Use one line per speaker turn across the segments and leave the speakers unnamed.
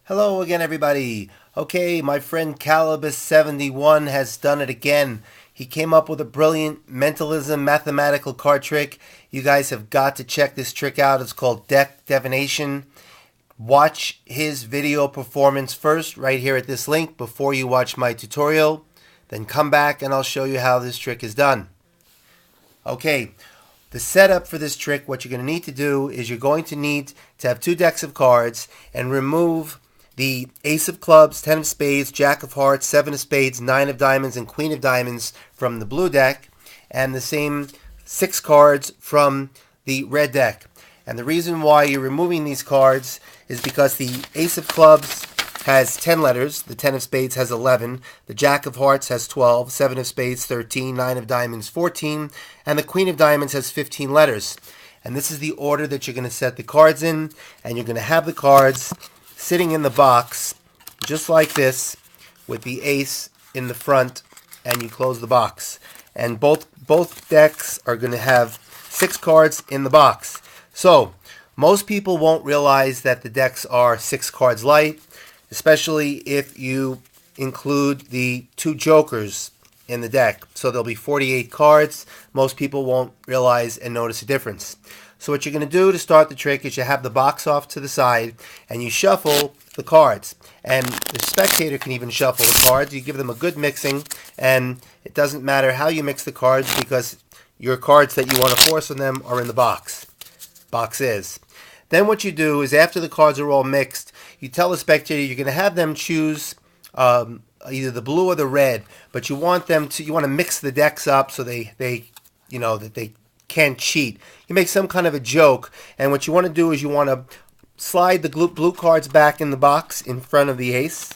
Hello again, everybody. Okay, my friend Calibus71 has done it again. He came up with a brilliant mentalism mathematical card trick. You guys have got to check this trick out. It's called Deck Divination. Watch his video performance first right here at this link before you watch my tutorial. Then come back and I'll show you how this trick is done. Okay, the setup for this trick, what you're going to need to do is you're going to need to have two decks of cards and remove the Ace of Clubs, Ten of Spades, Jack of Hearts, Seven of Spades, Nine of Diamonds, and Queen of Diamonds from the blue deck, and the same 6 cards from the red deck. And the reason why you're removing these cards is because the Ace of Clubs has 10 letters, the Ten of Spades has 11, the Jack of Hearts has 12, Seven of Spades 13, Nine of Diamonds 14, and the Queen of Diamonds has 15 letters. And this is the order that you're going to set the cards in, and you're going to have the cards sitting in the box just like this with the ace in the front, and you close the box. And both decks are going to have 6 cards in the box. So most people won't realize that the decks are 6 cards light, especially if you include the 2 jokers in the deck. So there'll be 48 cards. Most people won't realize and notice a difference. So what you're going to do to start the trick is you have the box off to the side and you shuffle the cards. And the spectator can even shuffle the cards. You give them a good mixing, and it doesn't matter how you mix the cards because your cards that you want to force on them are in the box. Box is. Then what you do is after the cards are all mixed, you tell the spectator you're going to have them choose either the blue or the red, but you want to mix the decks up so that they can't cheat. You make some kind of a joke, and what you want to do is you want to slide the blue cards back in the box in front of the ace,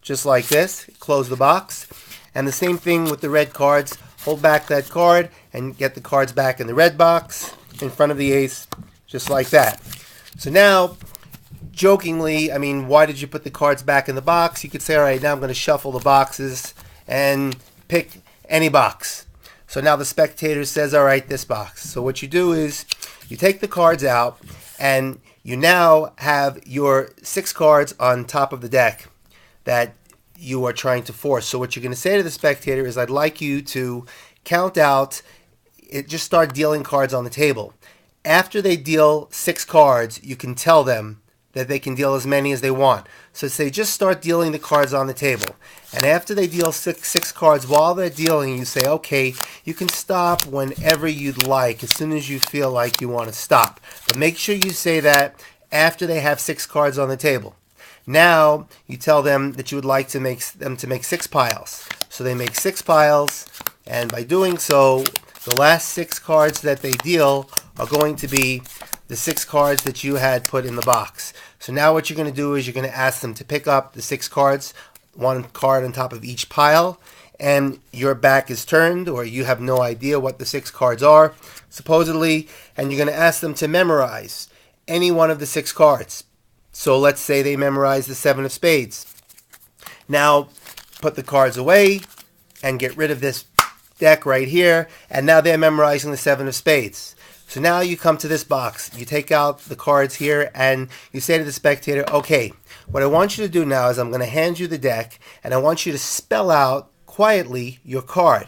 just like this. Close the box, and the same thing with the red cards. Hold back that card and get the cards back in the red box in front of the ace, just like that. So now, jokingly, why did you put the cards back in the box? You could say, all right, now I'm going to shuffle the boxes and pick any box. So now the spectator says, all right, this box. So what you do is you take the cards out and you now have your 6 cards on top of the deck that you are trying to force. So what you're going to say to the spectator is, I'd like you to count out, just start dealing cards on the table. After they deal 6 cards, you can tell them that they can deal as many as they want. So say just start dealing the cards on the table. And after they deal six cards, while they're dealing, you say, okay, you can stop whenever you'd like, as soon as you feel like you want to stop. But make sure you say that after they have 6 cards on the table. Now you tell them that you would like to make 6 piles. So they make 6 piles, and by doing so, the last 6 cards that they deal are going to be the 6 cards that you had put in the box. So now what you're going to do is you're going to ask them to pick up the 6 cards, 1 card on top of each pile, and your back is turned, or you have no idea what the 6 cards are, supposedly, and you're going to ask them to memorize any one of the 6 cards. So let's say they memorize the 7 of Spades. Now put the cards away and get rid of this deck right here, and now they're memorizing the 7 of Spades. So now you come to this box, you take out the cards here, and you say to the spectator, okay, what I want you to do now is I'm going to hand you the deck, and I want you to spell out quietly your card.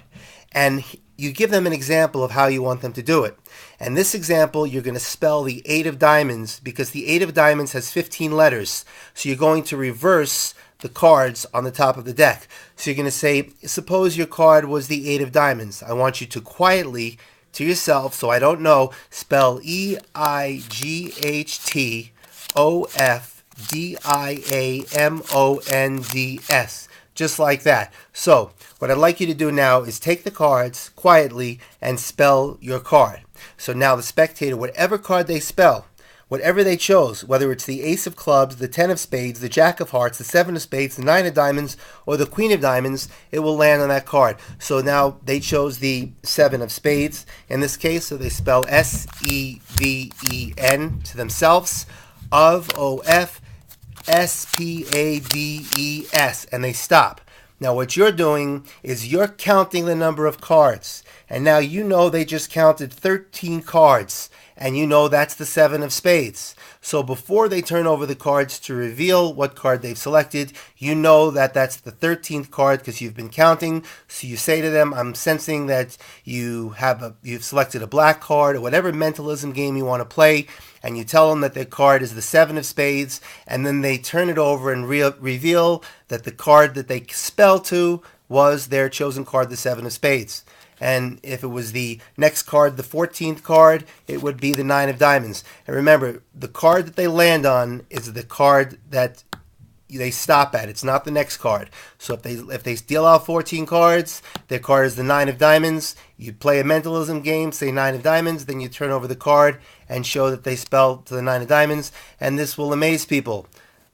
And you give them an example of how you want them to do it. And this example, you're going to spell the 8 of Diamonds, because the 8 of Diamonds has 15 letters. So you're going to reverse the cards on the top of the deck. So you're going to say, suppose your card was the 8 of Diamonds. I want you to quietly, to yourself, so I don't know, spell EIGHTOFDIAMONDS, just like that. So what I'd like you to do now is take the cards quietly and spell your card. So now the spectator, whatever card they spell, whatever they chose, whether it's the Ace of Clubs, the Ten of Spades, the Jack of Hearts, the Seven of Spades, the Nine of Diamonds, or the Queen of Diamonds, it will land on that card. So now they chose the 7 of Spades in this case, so they spell SEVEN to themselves, OFSPADES, and they stop. Now what you're doing is you're counting the number of cards, and now you know they just counted 13 cards, and you know that's the 7 of Spades. So before they turn over the cards to reveal what card they've selected, you know that that's the 13th card because you've been counting. So you say to them, I'm sensing that you've selected a black card, or whatever mentalism game you want to play, and you tell them that their card is the 7 of spades, and then they turn it over and reveal that the card that they spell to was their chosen card, the 7 of spades. And if it was the next card, the 14th card, it would be the 9 of diamonds. And remember, the card that they land on is the card that they stop at. It's not the next card. So if they deal out 14 cards, their card is the 9 of diamonds. You play a mentalism game, say 9 of diamonds, then you turn over the card and show that they spell to the 9 of diamonds, and this will amaze people.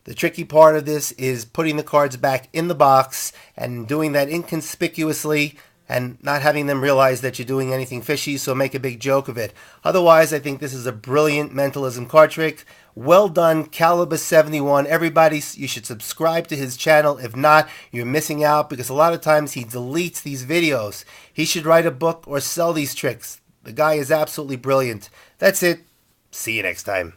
The tricky part of this is putting the cards back in the box and doing that inconspicuously and not having them realize that you're doing anything fishy, so make a big joke of it. Otherwise, I think this is a brilliant mentalism card trick. Well done, Caliber71. Everybody, you should subscribe to his channel. If not, you're missing out, because a lot of times he deletes these videos. He should write a book or sell these tricks. The guy is absolutely brilliant. That's it. See you next time.